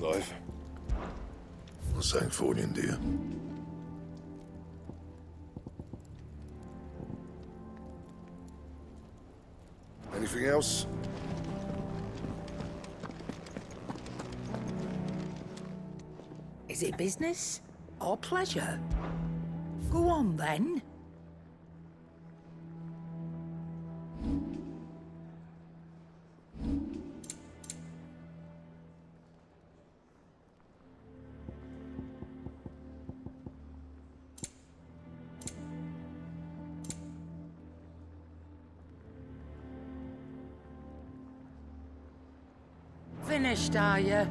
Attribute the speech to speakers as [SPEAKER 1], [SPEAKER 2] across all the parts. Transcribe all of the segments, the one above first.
[SPEAKER 1] Clive. Got something for you, dear. Anything else?
[SPEAKER 2] Is it business or pleasure? Go on, then. Finished, are you?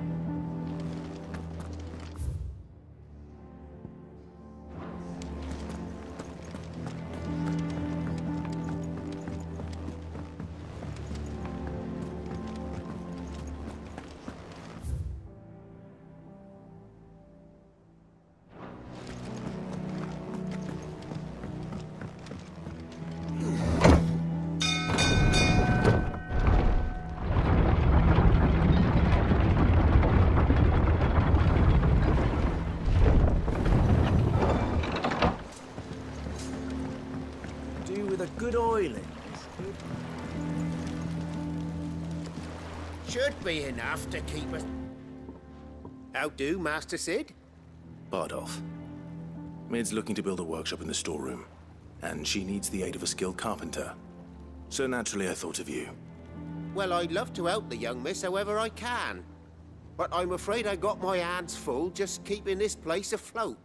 [SPEAKER 3] Good oiling.
[SPEAKER 4] Should be enough to keep us... How do, Master Sid?
[SPEAKER 5] Bardolph. Mid's looking to build a workshop in the storeroom, and she needs the aid of a skilled carpenter. So naturally I thought of you.
[SPEAKER 4] Well, I'd love to help the young miss however I can. But I'm afraid I got my hands full just keeping this place afloat.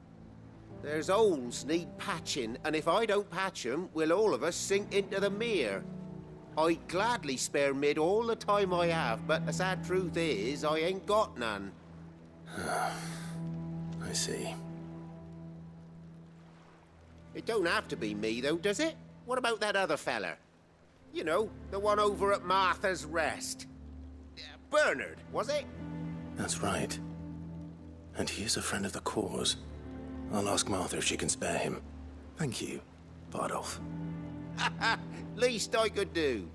[SPEAKER 4] There's holes need patching, and if I don't patch them, we'll all of us sink into the mere. I'd gladly spare Mid all the time I have, but the sad truth is, I ain't got none.
[SPEAKER 5] I see.
[SPEAKER 4] It don't have to be me, though, does it? What about that other fella? You know, the one over at Martha's Rest. Bernard, was it?
[SPEAKER 5] That's right. And he is a friend of the cause. I'll ask Martha if she can spare him. Thank you, Bardolph.
[SPEAKER 4] Least I could do.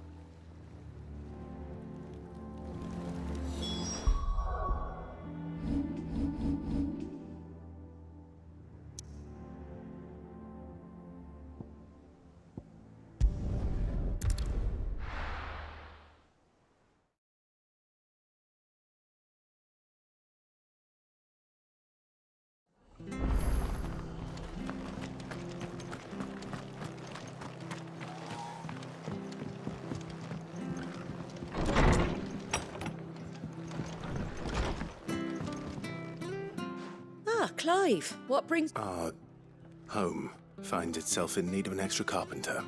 [SPEAKER 2] Clive, what brings...
[SPEAKER 5] Our home finds itself in need of an extra carpenter.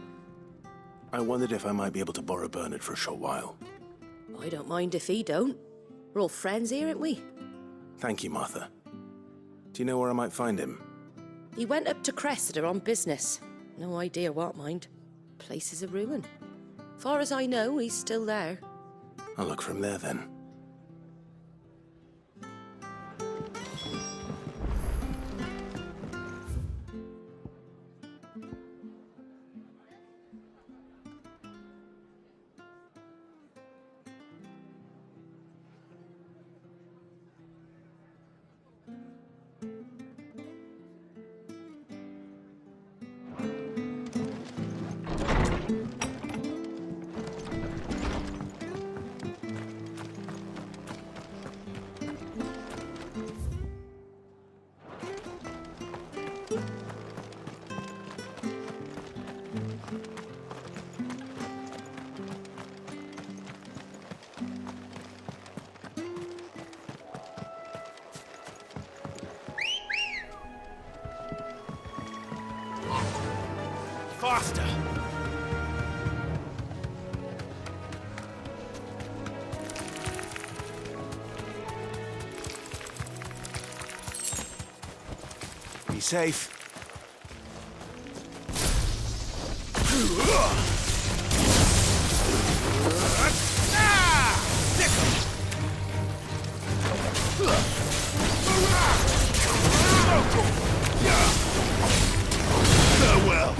[SPEAKER 5] I wondered if I might be able to borrow Bernard for a short while.
[SPEAKER 2] I don't mind if he don't. We're all friends here, aren't we?
[SPEAKER 5] Thank you, Martha. Do you know where I might find him?
[SPEAKER 2] He went up to Cressida on business. No idea what, mind. Place is a ruin. Far as I know, he's still there.
[SPEAKER 5] I'll look for him there, then.
[SPEAKER 3] Faster! Be safe. Farewell.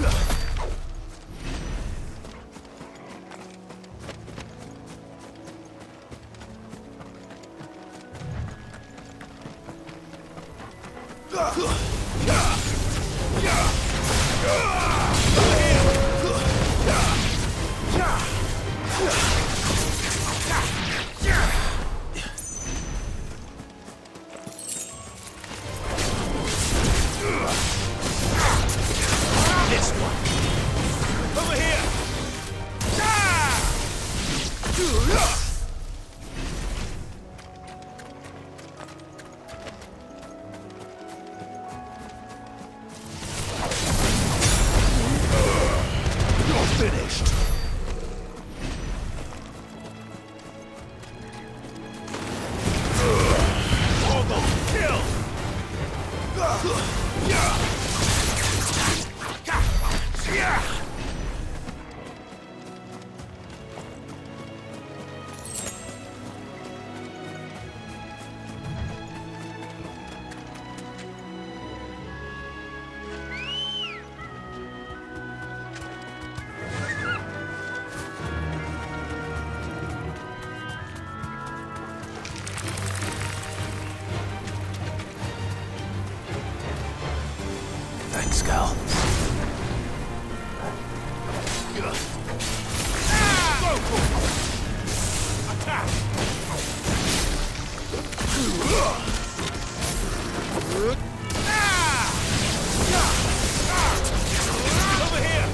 [SPEAKER 3] finished. Kill!
[SPEAKER 5] Thanks, Cal.
[SPEAKER 3] Over here!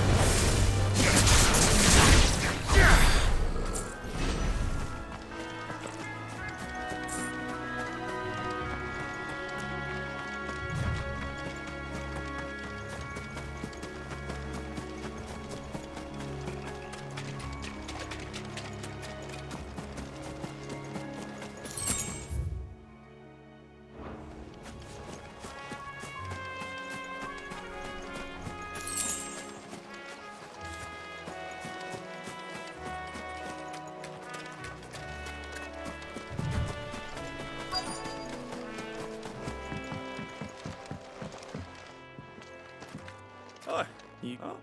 [SPEAKER 6] Oh, you... Oh.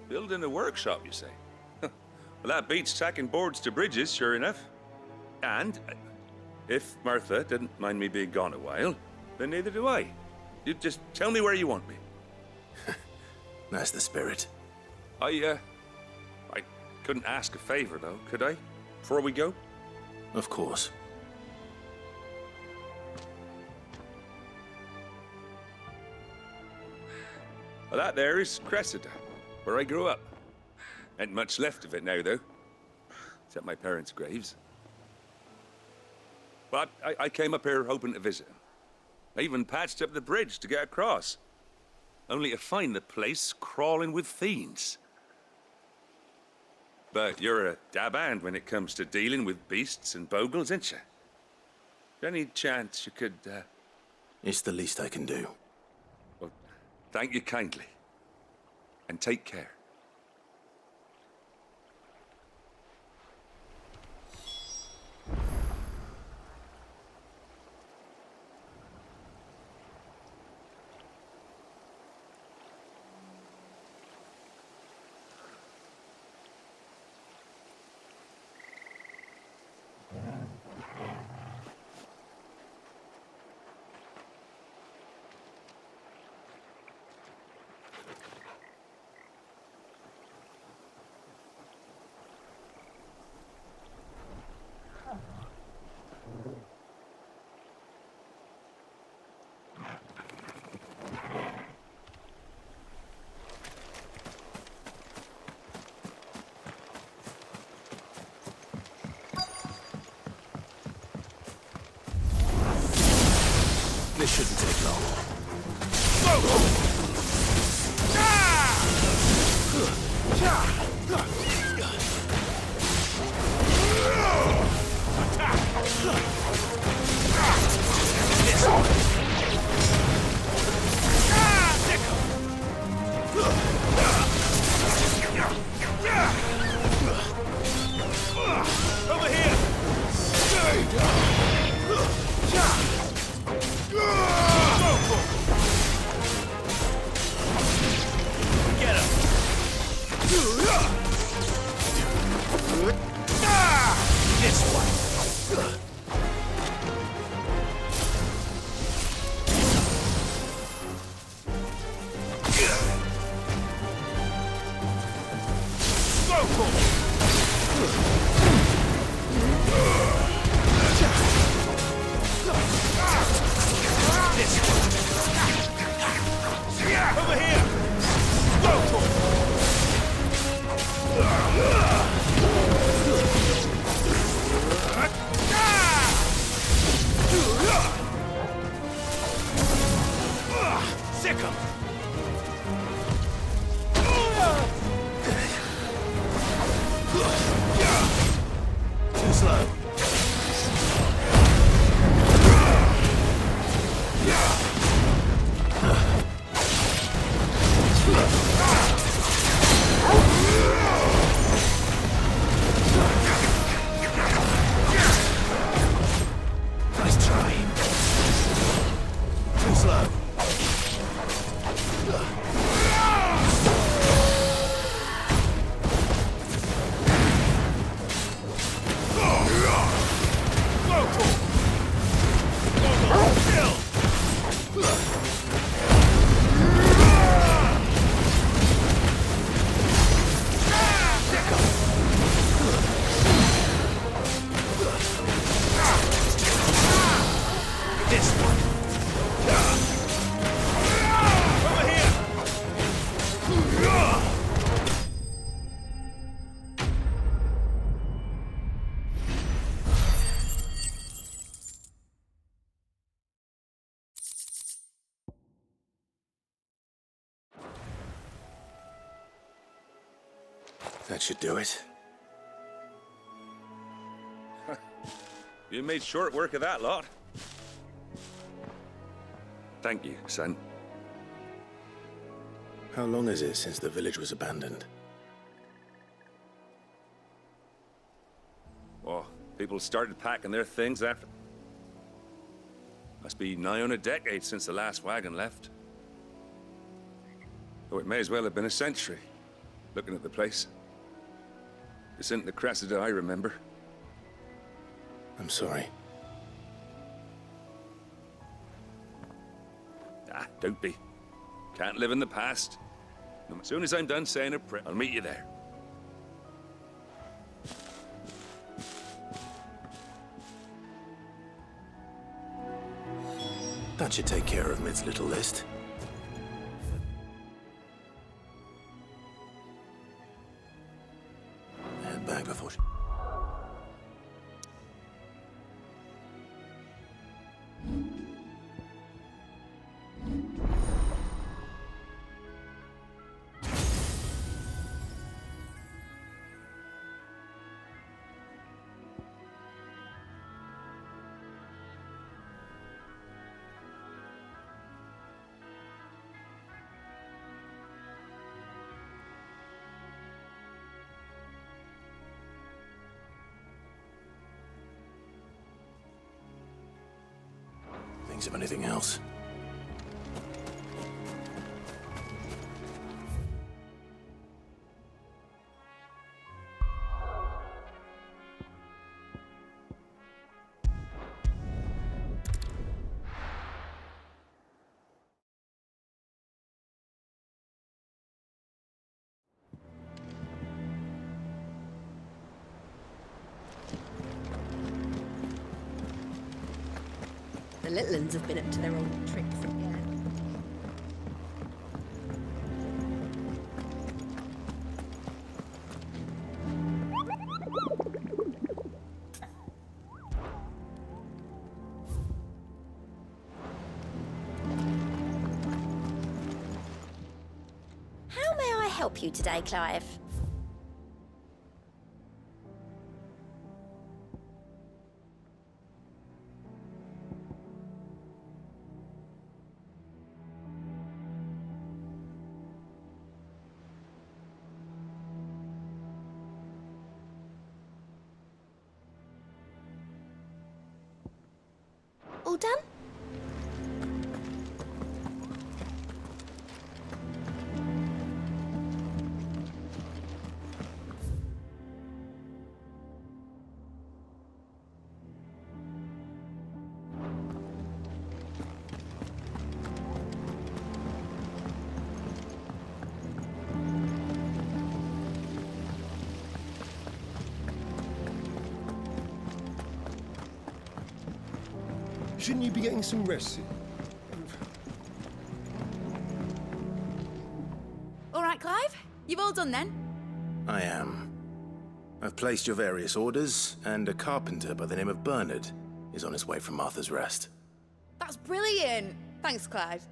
[SPEAKER 7] Building a workshop, you say? Well, that beats tacking boards to bridges, sure enough. And if Martha didn't mind me being gone a while, then neither do I. You just tell me where you want me.
[SPEAKER 5] That's the spirit.
[SPEAKER 7] I couldn't ask a favor, though, could I? Before we go?
[SPEAKER 5] Of course.
[SPEAKER 7] Well, that there is Cressida, where I grew up. Ain't much left of it now, though. Except my parents' graves. But I came up here hoping to visit them. I even patched up the bridge to get across. Only to find the place crawling with fiends. But you're a dab hand when it comes to dealing with beasts and bogles, ain't you? Any chance you could,
[SPEAKER 5] It's the least I can do.
[SPEAKER 7] Well, thank you kindly. And take care.
[SPEAKER 5] This shouldn't take long.
[SPEAKER 3] Over here! Get him! This one! Over here! Go for it!
[SPEAKER 5] That should do it.
[SPEAKER 7] You made short work of that lot. Thank you, son.
[SPEAKER 5] How long is it since the village was abandoned?
[SPEAKER 7] Oh, people started packing their things after... Must be nigh on a decade since the last wagon left. Oh, it may as well have been a century, looking at the place. This isn't the Cressida I remember.
[SPEAKER 5] I'm sorry.
[SPEAKER 7] Ah, don't be. Can't live in the past. As soon as I'm done saying a prayer, I'll meet you there.
[SPEAKER 5] That should take care of Mid's little list. Head back before she... Of anything else.
[SPEAKER 2] The little uns have been up to their old tricks again.
[SPEAKER 8] How may I help you today, Clive? All done?
[SPEAKER 1] Shouldn't you be getting some rest?
[SPEAKER 9] All right, Clive. You've all done then?
[SPEAKER 5] I am. I've placed your various orders, and a carpenter by the name of Bernard is on his way from Martha's Rest.
[SPEAKER 9] That's brilliant. Thanks, Clive.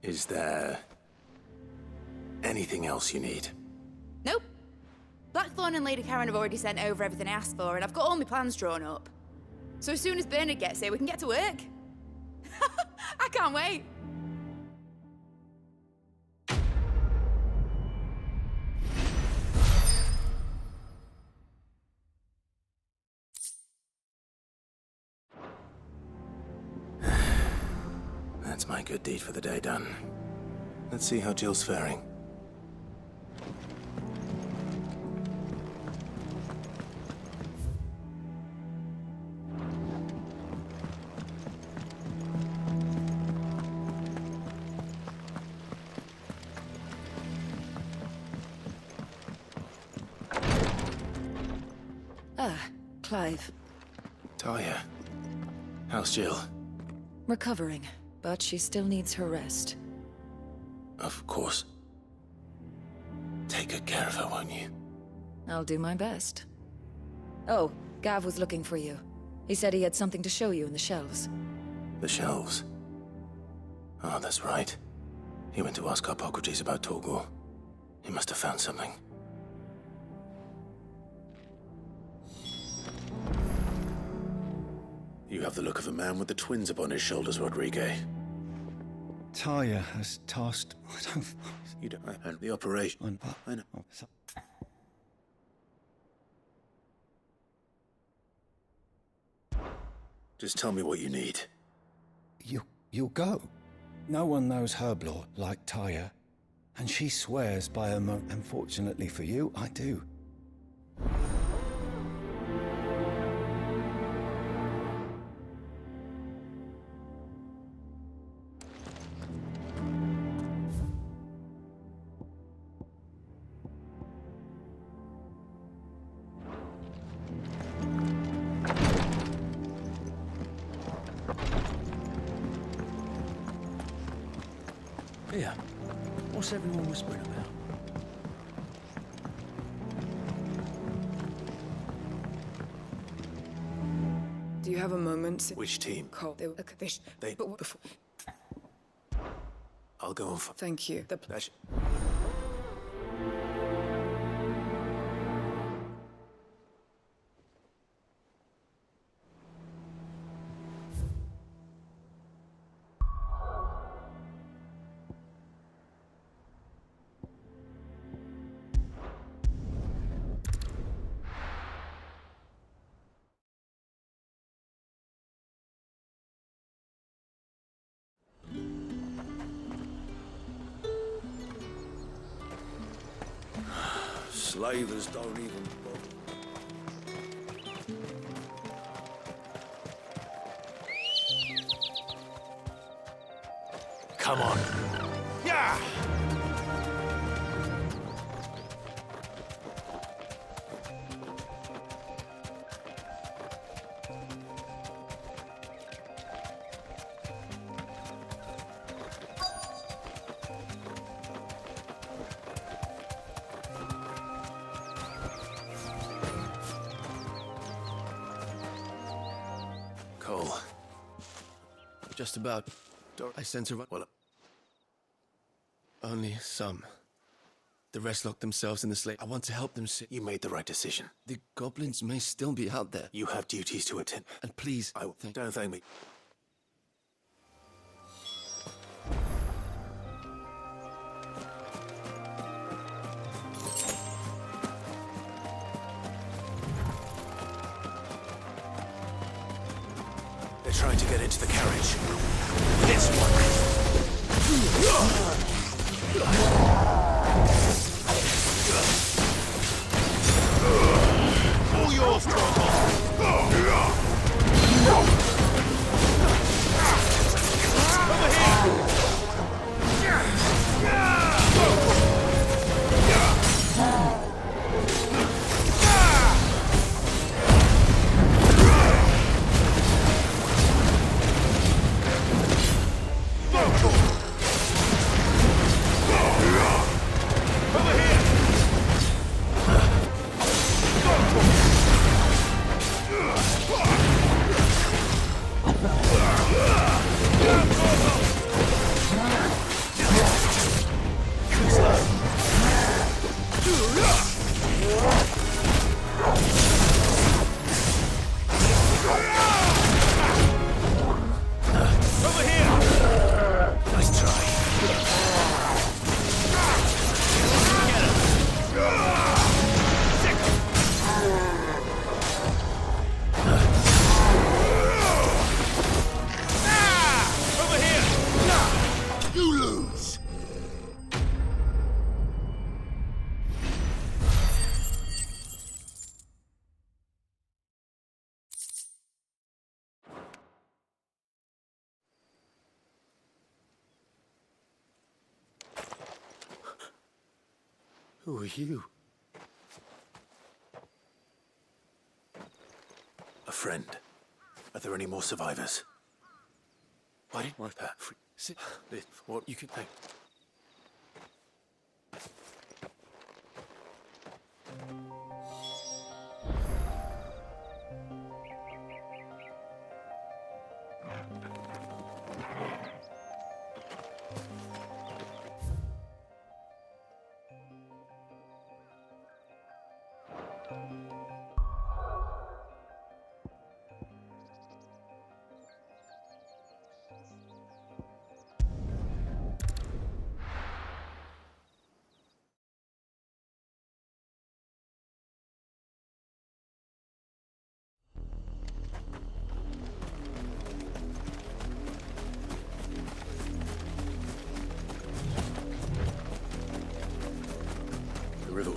[SPEAKER 5] Is there... anything else you need?
[SPEAKER 9] Nope. Blackthorn and Lady Karen have already sent over everything I asked for, and I've got all my plans drawn up. So as soon as Bernard gets here, we can get to work. I can't wait.
[SPEAKER 5] That's my good deed for the day done. Let's see how Jill's faring.
[SPEAKER 10] Clive.
[SPEAKER 5] Talia. How's Jill?
[SPEAKER 10] Recovering, but she still needs her rest.
[SPEAKER 5] Of course. Take good care of her, won't you?
[SPEAKER 10] I'll do my best. Oh, Gav was looking for you. He said he had something to show you in the shelves.
[SPEAKER 5] The shelves? Oh, that's right. He went to ask Harpocrates about Torgor. He must have found something. You have the look of a man with the twins upon his shoulders, Rodrigue.
[SPEAKER 1] Tyre has tasked...
[SPEAKER 5] You don't... And the operation... I know. Just tell me what you need.
[SPEAKER 1] You'll go. No one knows Herblore like Tyre. And she swears by her mo... Unfortunately for you, I do.
[SPEAKER 3] Here. What's everyone whispering about?
[SPEAKER 10] Do you have a moment?
[SPEAKER 5] Which team?
[SPEAKER 10] Call.
[SPEAKER 5] They...
[SPEAKER 10] But before...
[SPEAKER 5] I'll go on for...
[SPEAKER 10] Thank you. The
[SPEAKER 5] pleasure. Slavers don't even bother. Come on.
[SPEAKER 3] Yeah!
[SPEAKER 11] Cole. Just about. I sense her.
[SPEAKER 5] Well,
[SPEAKER 11] only some. The rest locked themselves in the slate. I want to help them see.
[SPEAKER 5] You made the right decision.
[SPEAKER 11] The goblins may still be out there.
[SPEAKER 5] You have duties to attend.
[SPEAKER 11] And please...
[SPEAKER 5] Don't thank me. They're trying to get into the carriage. This one.
[SPEAKER 3] All yours,
[SPEAKER 11] Who are you?
[SPEAKER 5] A friend. Are there any more survivors? Why did my pat sit? What you can think?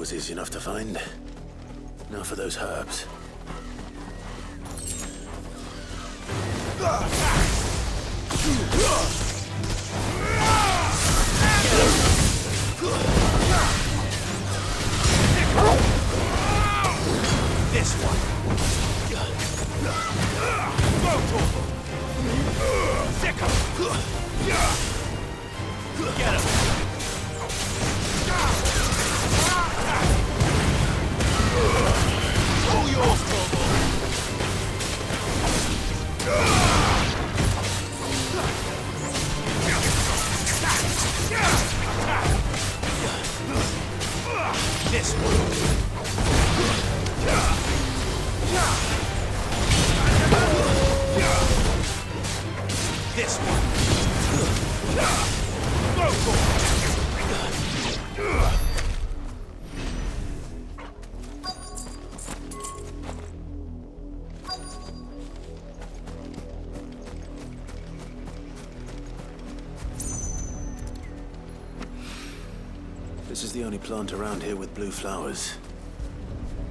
[SPEAKER 5] was easy enough to find. Now for those herbs.
[SPEAKER 3] This one. Sick him. Get him. All yours, Corvo. This one. This one. Go for it.
[SPEAKER 5] This is the only plant around here with blue flowers.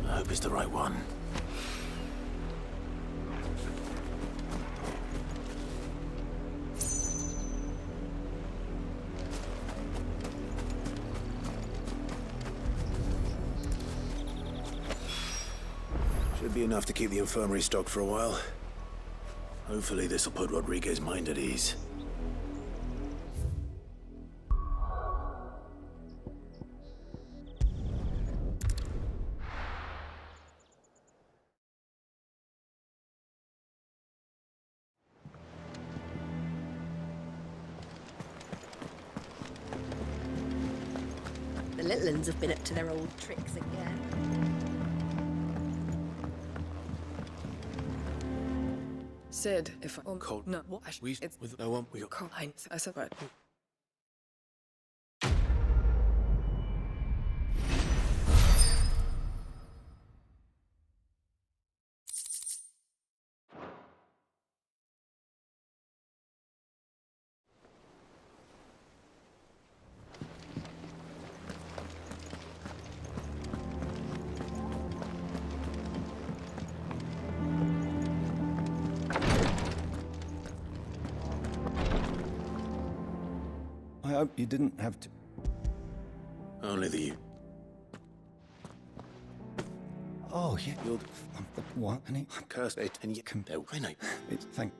[SPEAKER 5] I hope it's the right one. Should be enough to keep the infirmary stocked for a while. Hopefully this'll put Rodriguez's mind at ease.
[SPEAKER 2] The little uns have been up to their old tricks again.
[SPEAKER 10] Sid, if I
[SPEAKER 11] Cold.
[SPEAKER 10] No,
[SPEAKER 11] We
[SPEAKER 10] it's
[SPEAKER 11] with no one. We got
[SPEAKER 10] cold. I said what?
[SPEAKER 1] I hope you didn't have to.
[SPEAKER 5] Only the...
[SPEAKER 1] Oh, yeah.
[SPEAKER 5] You'll...
[SPEAKER 1] What? Honey?
[SPEAKER 5] Curse it, and you can... No, I know.
[SPEAKER 1] It's thank...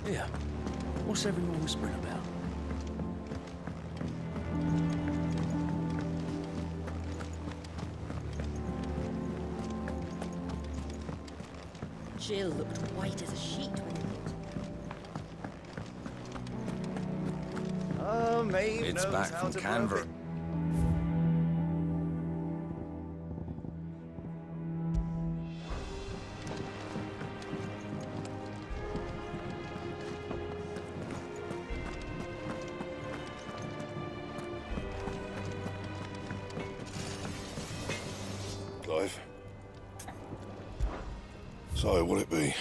[SPEAKER 3] Yeah. What's everyone whispering about?
[SPEAKER 2] Jill looked white as a sheet when it
[SPEAKER 12] Oh, Maeve
[SPEAKER 13] It's
[SPEAKER 12] knows
[SPEAKER 13] back
[SPEAKER 12] how
[SPEAKER 13] from
[SPEAKER 12] to
[SPEAKER 13] Canberra.
[SPEAKER 12] bluff it.
[SPEAKER 14] Clive. So, what'll it be?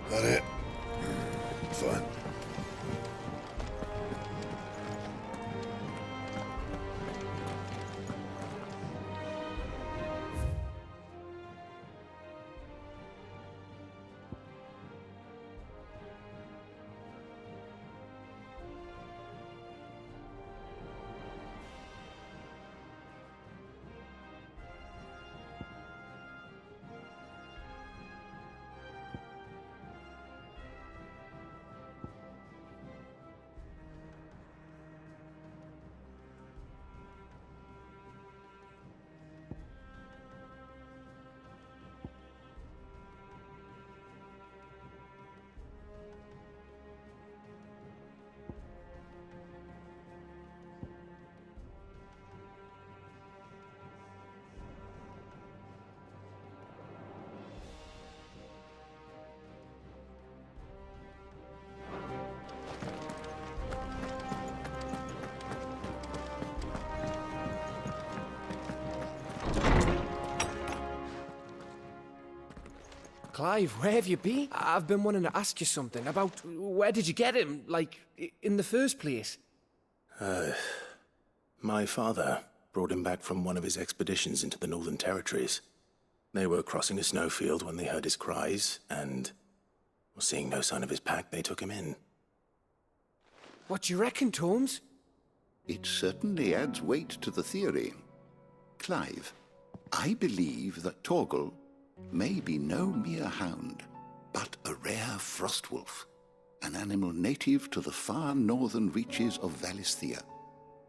[SPEAKER 14] That it? Fine.
[SPEAKER 11] Clive, where have you been? I've been wanting to ask you something about where did you get him, like, in the first place?
[SPEAKER 5] My father brought him back from one of his expeditions into the Northern Territories. They were crossing a snowfield when they heard his cries, and, seeing no sign of his pack, they took him in.
[SPEAKER 11] What do you reckon, Holmes?
[SPEAKER 12] It certainly adds weight to the theory. Clive, I believe that Torgal may be no mere hound, but a rare frostwolf, an animal native to the far northern reaches of Valisthea.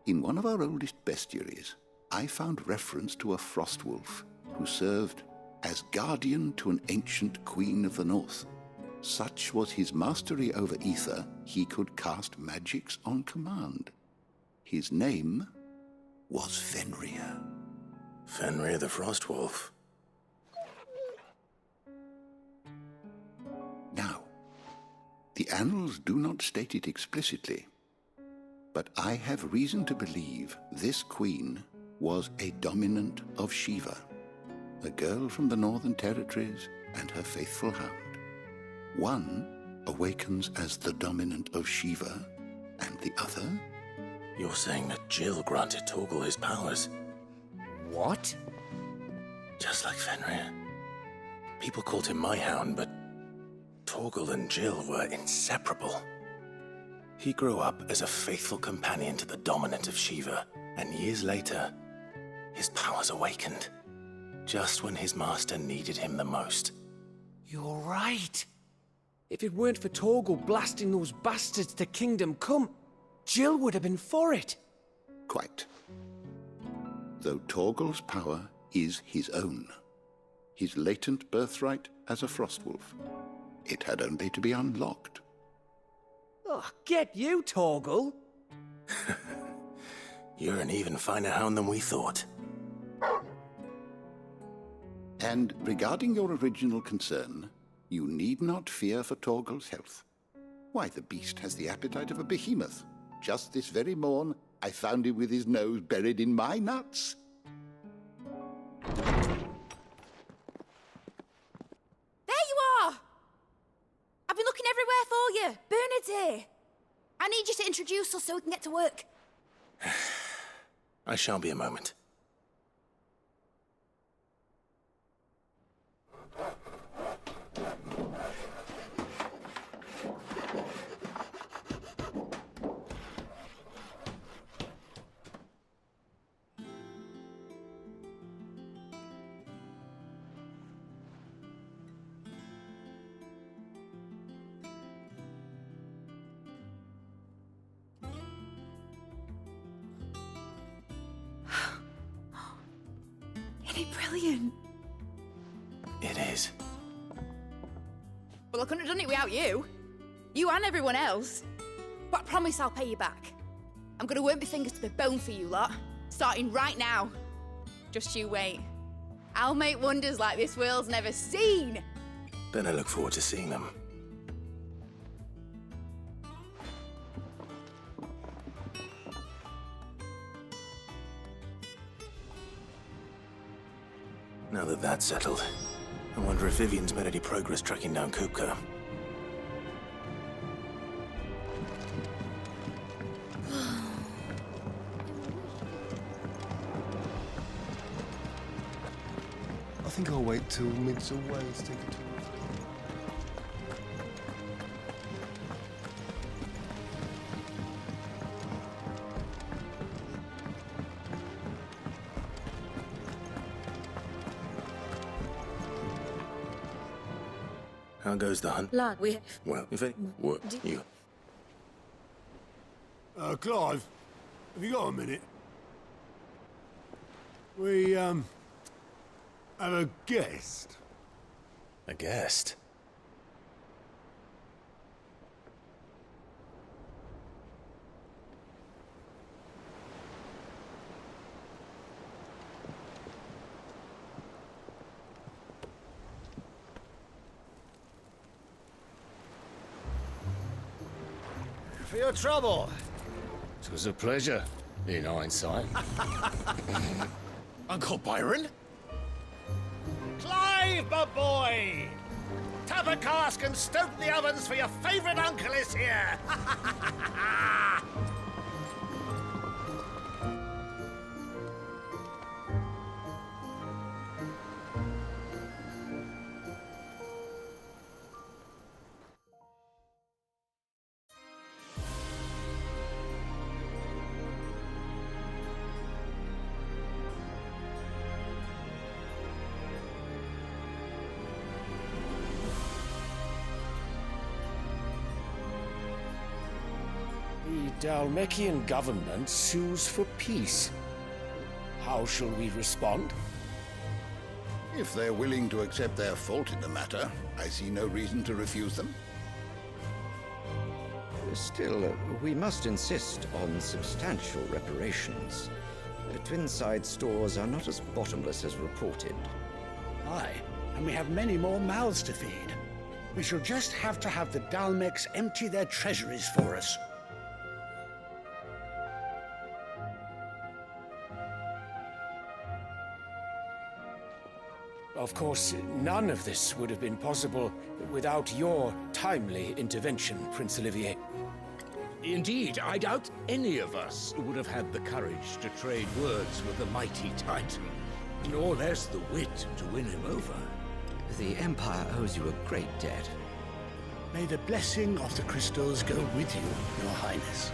[SPEAKER 12] In one of our oldest bestiaries, I found reference to a frostwolf who served as guardian to an ancient queen of the north. Such was his mastery over ether, he could cast magics on command. His name was Fenrir.
[SPEAKER 5] Fenrir the Frostwolf.
[SPEAKER 12] Now, the annals do not state it explicitly, but I have reason to believe this queen was a dominant of Shiva, a girl from the Northern Territories and her faithful hound. One awakens as the dominant of Shiva, and the other...
[SPEAKER 5] You're saying that Jill granted Torgal his powers?
[SPEAKER 11] What?
[SPEAKER 5] Just like Fenrir. People called him my hound, but Torgal and Jill were inseparable. He grew up as a faithful companion to the dominant of Shiva, and years later, his powers awakened, just when his master needed him the most.
[SPEAKER 11] You're right. If it weren't for Torgal blasting those bastards to Kingdom Come, Jill would have been for it.
[SPEAKER 12] Quite. Though Torgal's power is his own, his latent birthright as a Frostwolf, it had only to be unlocked.
[SPEAKER 11] Oh, get you, Torgal!
[SPEAKER 5] You're an even finer hound than we thought.
[SPEAKER 12] And regarding your original concern, you need not fear for Torgal's health. Why, the beast has the appetite of a behemoth. Just this very morn, I found him with his nose buried in my nuts.
[SPEAKER 9] There you are! I've been looking everywhere for you. Bernard's here. I need you to introduce us so we can get to work.
[SPEAKER 5] I shall be a moment.
[SPEAKER 9] Isn't it brilliant?
[SPEAKER 5] It is.
[SPEAKER 9] Well, I couldn't have done it without you. You and everyone else. But I promise I'll pay you back. I'm gonna work my fingers to the bone for you lot, starting right now. Just you wait. I'll make wonders like this world's never seen.
[SPEAKER 5] Then I look forward to seeing them. Now that that's settled, I wonder if Vivian's made any progress tracking down Kupka.
[SPEAKER 14] I think I'll wait till Mid's away to take a tour.
[SPEAKER 5] How goes the hunt?
[SPEAKER 10] Lad, we...
[SPEAKER 5] Well, if it... What? You...
[SPEAKER 14] Clive, have you got a minute? We, have a guest.
[SPEAKER 5] A guest?
[SPEAKER 13] For your trouble. It was a pleasure, in hindsight.
[SPEAKER 3] Uncle Byron?
[SPEAKER 13] Clive, my boy!
[SPEAKER 15] Tap a cask and stoke the ovens, for your favourite uncle is here!
[SPEAKER 11] The Dalmekian government sues for peace. How shall we respond?
[SPEAKER 12] If they're willing to accept their fault in the matter, I see no reason to refuse them.
[SPEAKER 16] Still, we must insist on substantial reparations. Twinside stores are not as bottomless as reported.
[SPEAKER 15] Aye, and we have many more mouths to feed. We shall just have to have the Dalmecs empty their treasuries for us.
[SPEAKER 11] Of course, none of this would have been possible without your timely intervention, Prince Olivier.
[SPEAKER 17] Indeed, I doubt any of us would have had the courage to trade words with the mighty Titan, nor less the wit to win him over.
[SPEAKER 16] The Empire owes you a great debt.
[SPEAKER 15] May the blessing of the crystals go with you, Your Highness.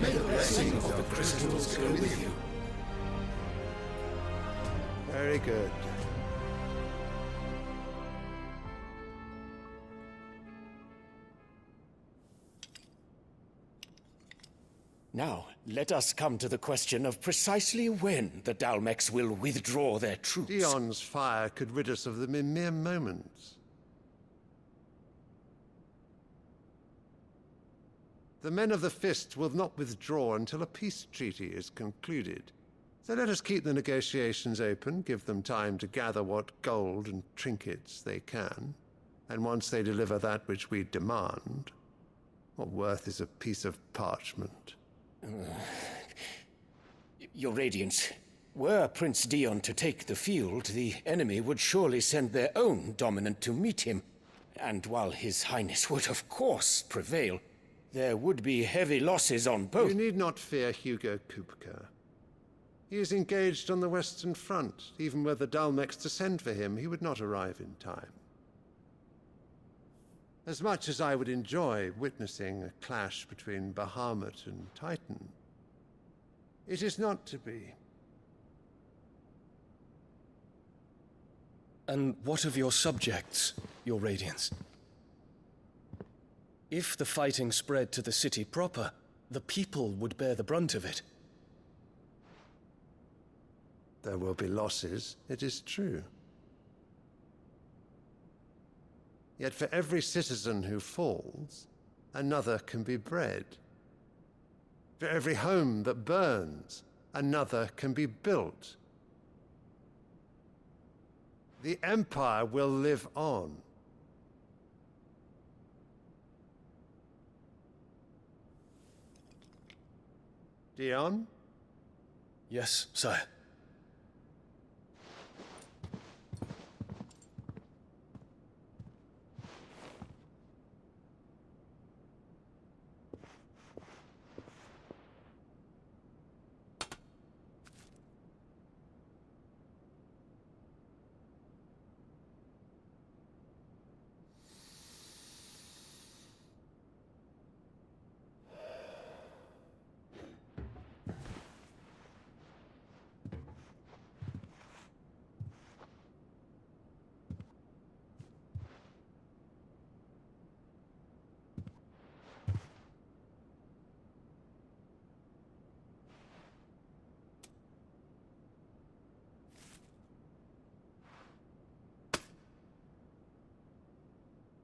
[SPEAKER 12] May the blessing of the crystals go with you.
[SPEAKER 14] Very good.
[SPEAKER 11] Now, let us come to the question of precisely when the Dalmecs will withdraw their troops.
[SPEAKER 14] Dion's fire could rid us of them in mere moments. The men of the Fist will not withdraw until a peace treaty is concluded. So let us keep the negotiations open, give them time to gather what gold and trinkets they can, and once they deliver that which we demand, what worth is a piece of parchment?
[SPEAKER 11] Your Radiance, were Prince Dion to take the field, the enemy would surely send their own dominant to meet him. And while His Highness would of course prevail, there would be heavy losses on both.
[SPEAKER 14] You need not fear Hugo Kupka. He is engaged on the Western Front. Even were the Dalmecs to send for him, he would not arrive in time. As much as I would enjoy witnessing a clash between Bahamut and Titan, it is not to be.
[SPEAKER 13] And what of your subjects, Your Radiance? If the fighting spread to the city proper, the people would bear the brunt of it.
[SPEAKER 14] There will be losses, it is true. Yet for every citizen who falls, another can be bred. For every home that burns, another can be built. The Empire will live on. Dion?
[SPEAKER 13] Yes, sire.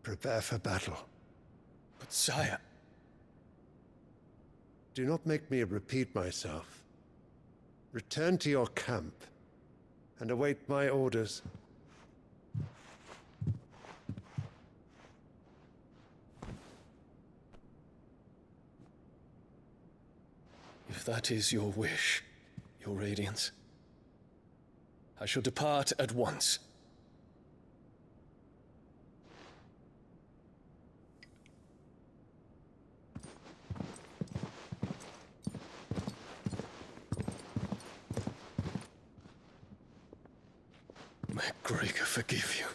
[SPEAKER 14] Prepare for battle.
[SPEAKER 13] But sire...
[SPEAKER 14] Do not make me repeat myself. Return to your camp and await my orders.
[SPEAKER 13] If that is your wish, Your Radiance, I shall depart at once. May Gregor forgive you.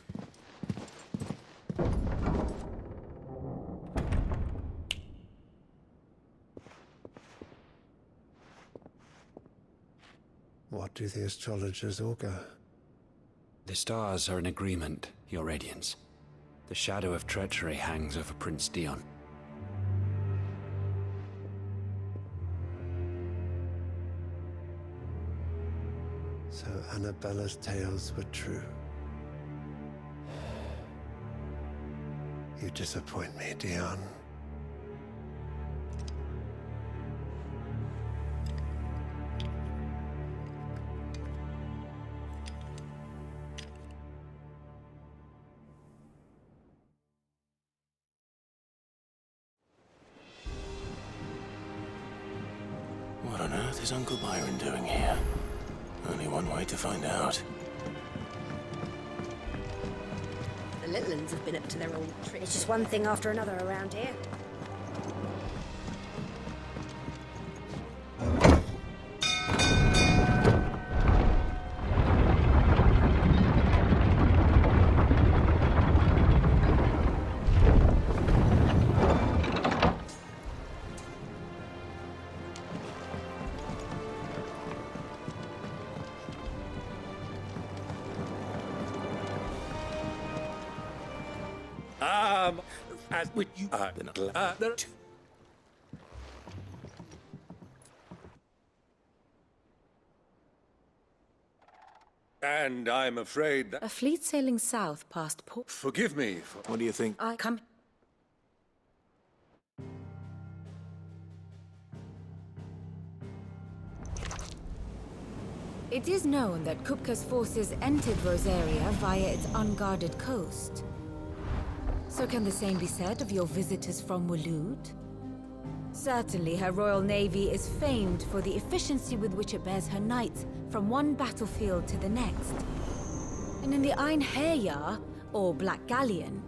[SPEAKER 14] What do the astrologers augur?
[SPEAKER 18] The stars are in agreement, Your Radiance. The shadow of treachery hangs over Prince Dion.
[SPEAKER 14] So Annabella's tales were true. You disappoint me, Dion.
[SPEAKER 5] What on earth is Uncle Byron doing here? Only one way to find out.
[SPEAKER 2] The little uns have been up to their old tricks.
[SPEAKER 8] It's just one thing after another around here.
[SPEAKER 3] As with you and I'm afraid that...
[SPEAKER 10] A fleet sailing south past port.
[SPEAKER 3] Forgive me for... What do you think?
[SPEAKER 10] I come. It is known that Kupka's forces entered Rosaria via its unguarded coast. So can the same be said of your visitors from Waloed? Certainly her Royal Navy is famed for the efficiency with which it bears her knights from one battlefield to the next. And in the Einherjar, or Black Galleon,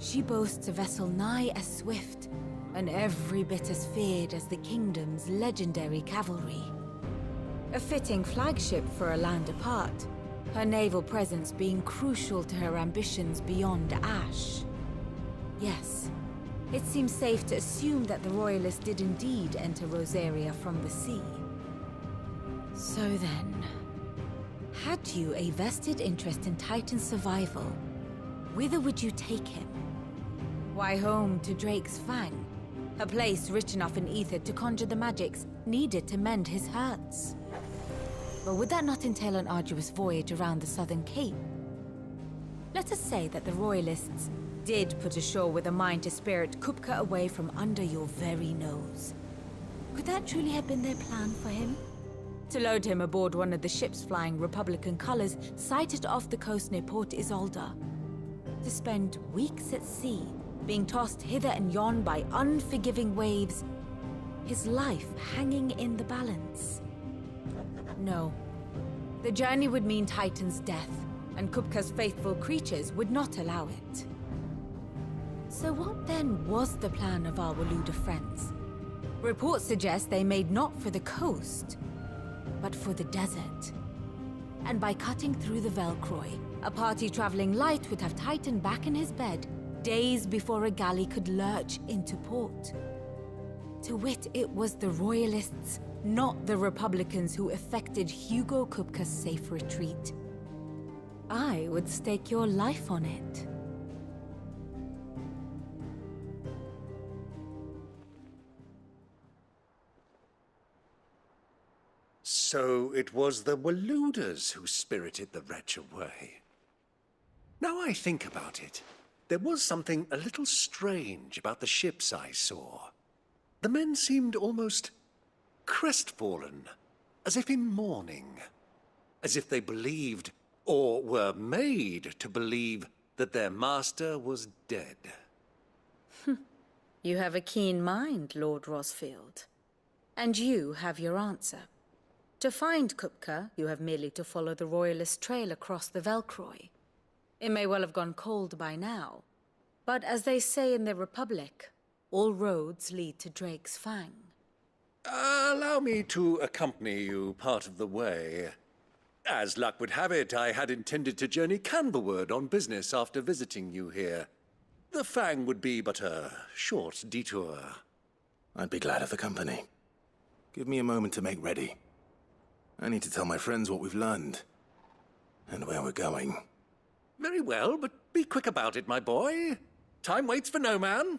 [SPEAKER 10] she boasts a vessel nigh as swift and every bit as feared as the Kingdom's legendary cavalry. A fitting flagship for a land apart, her naval presence being crucial to her ambitions beyond Ash. Yes, it seems safe to assume that the Royalists did indeed enter Rosaria from the sea. So then, had you a vested interest in Titan's survival, whither would you take him? Why, home to Drake's Fang, a place rich enough in ether to conjure the magics needed to mend his hurts. But would that not entail an arduous voyage around the southern cape? Let us say that the Royalists did put ashore with a mind to spirit Kupka away from under your very nose. Could that truly have been their plan for him? To load him aboard one of the ships flying Republican colors sighted off the coast near Port Isolde? To spend weeks at sea, being tossed hither and yon by unforgiving waves, his life hanging in the balance? No. The journey would mean Titan's death, and Kupka's faithful creatures would not allow it. So what then was the plan of our Waluda friends? Reports suggest they made not for the coast, but for the desert. And by cutting through the Velcroy, a party traveling light would have Titan back in his bed days before a galley could lurch into port. To wit, it was the Royalists, not the Republicans, who effected Hugo Kupka's safe retreat. I would stake your life on it.
[SPEAKER 3] So it was the Waluders who spirited the wretch away. Now I think about it, there was something a little strange about the ships I saw. The men seemed almost crestfallen, as if in mourning, as if they believed, or were made to believe, that their master was dead.
[SPEAKER 10] You have a keen mind, Lord Rosfield. And you have your answer. To find Kupka, you have merely to follow the Royalist trail across the Velcroy. It may well have gone cold by now, but as they say in the Republic, all roads lead to Drake's Fang.
[SPEAKER 3] Allow me to accompany you part of the way. As luck would have it, I had intended to journey Canberward on business after visiting you here. The Fang would be but a short detour.
[SPEAKER 5] I'd be glad of the company. Give me a moment to make ready. I need to tell my friends what we've learned. And where we're going.
[SPEAKER 3] Very well, but be quick about it, my boy. Time waits for no man.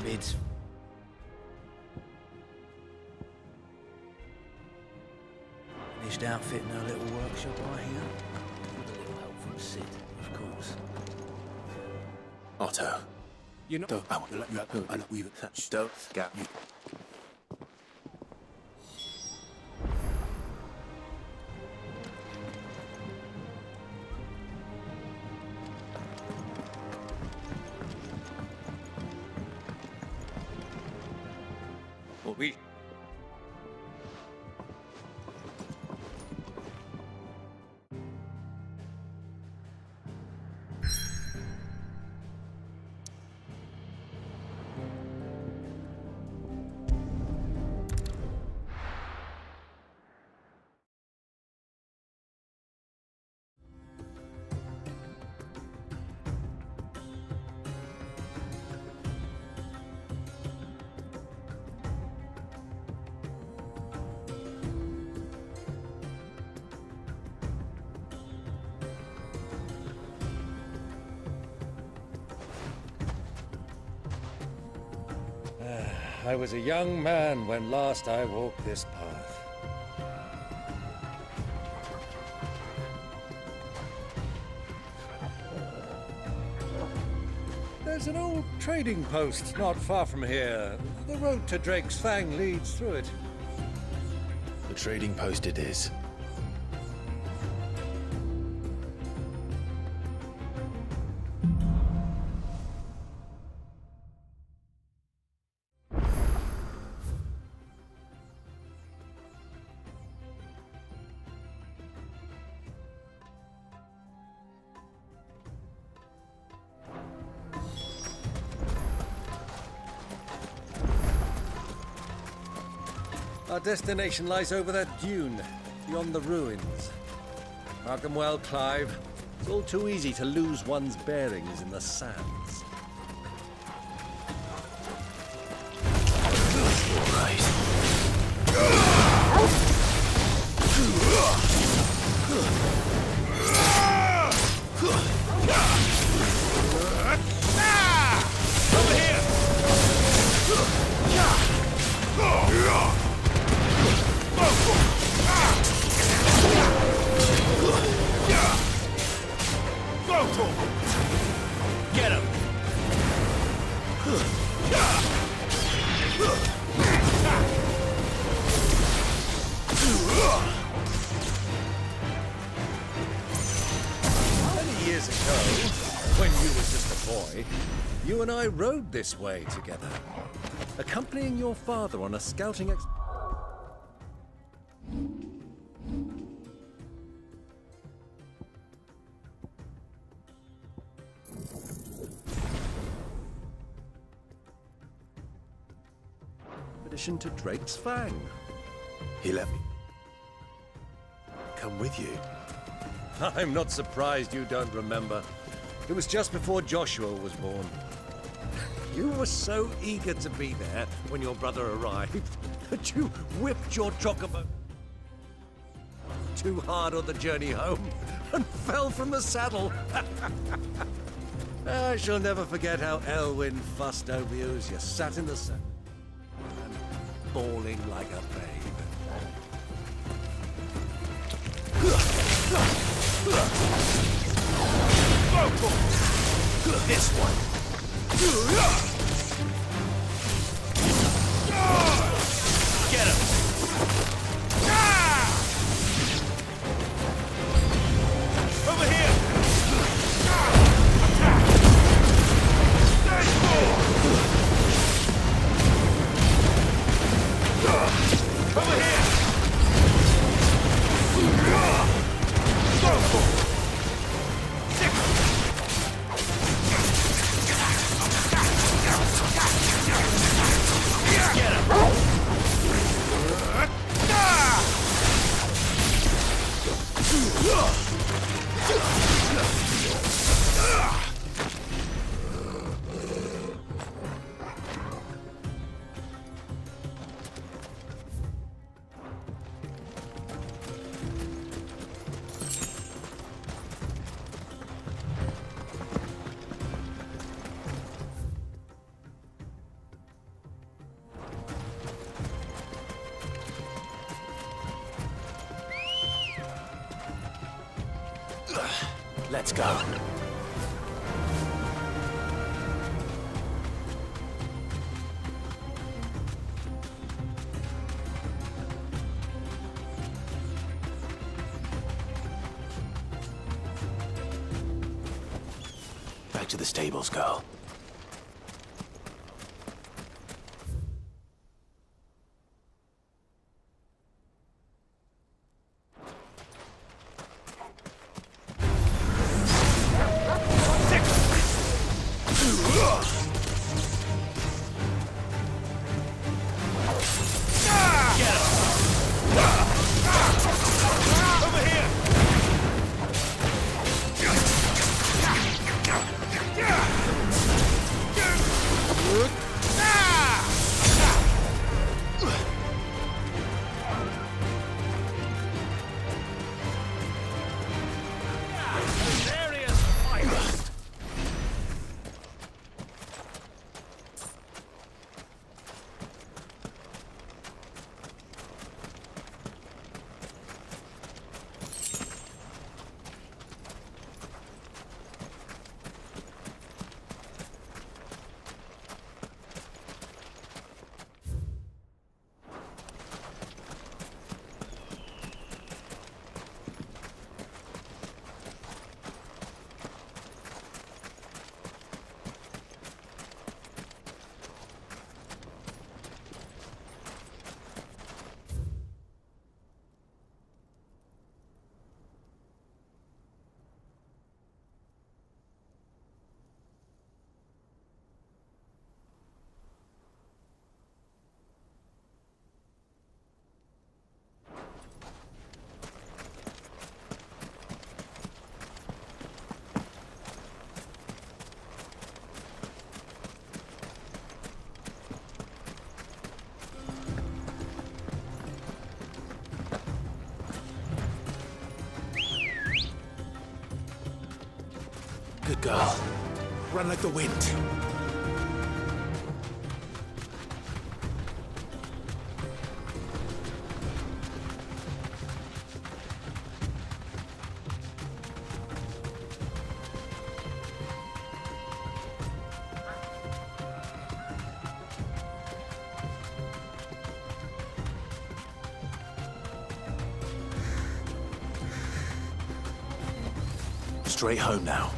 [SPEAKER 13] Bids. Finished outfitting our little workshop right here. With a little help from Sid, of course.
[SPEAKER 5] Otto.
[SPEAKER 13] You know...
[SPEAKER 5] Don't get you.
[SPEAKER 3] We...
[SPEAKER 19] I was a young man when last I walked this path. There's an old trading post not far from here. The road to Drake's Fang leads through it.
[SPEAKER 5] The trading post it is.
[SPEAKER 19] Our destination lies over that dune, beyond the ruins. Mark 'em well, Clive. It's all too easy to lose one's bearings in the sands.
[SPEAKER 5] All right.
[SPEAKER 3] Over here! Get him!
[SPEAKER 19] Many years ago, when you were just a boy, you and I rode this way together, accompanying your father on a scouting expedition. To Drake's Fang.
[SPEAKER 5] He let me come with you.
[SPEAKER 19] I'm not surprised you don't remember. It was just before Joshua was born. You were so eager to be there when your brother arrived that you whipped your chocobo too hard on the journey home and fell from the saddle. I shall never forget how Elwyn fussed over you as you sat in the saddle, bawling like a babe.
[SPEAKER 3] This one. Get him. Over here. Over here! Go!
[SPEAKER 5] Let's go. Back to the stables, girl. Good girl. Run like the wind. Straight home now.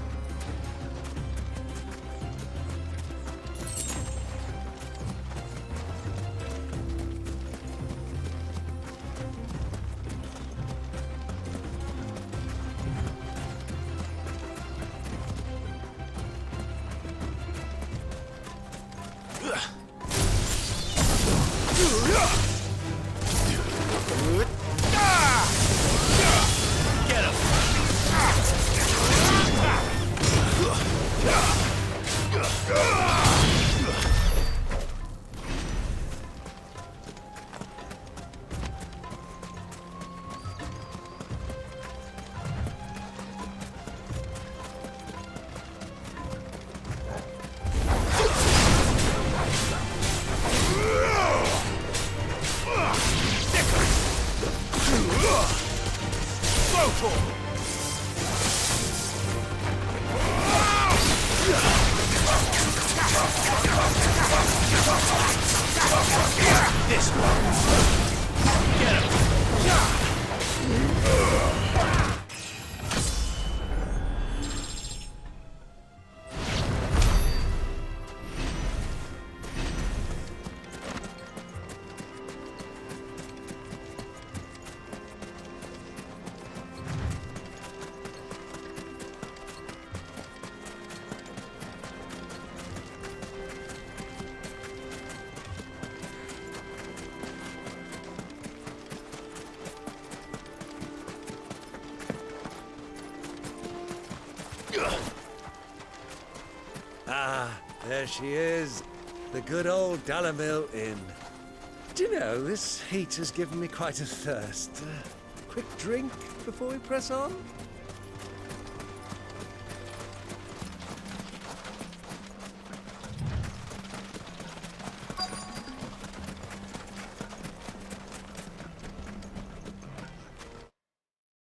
[SPEAKER 5] This one. Get him.
[SPEAKER 19] Ah, there she is. The good old Dalamil Inn. Do you know, this heat has given me quite a thirst. Quick drink before we press on?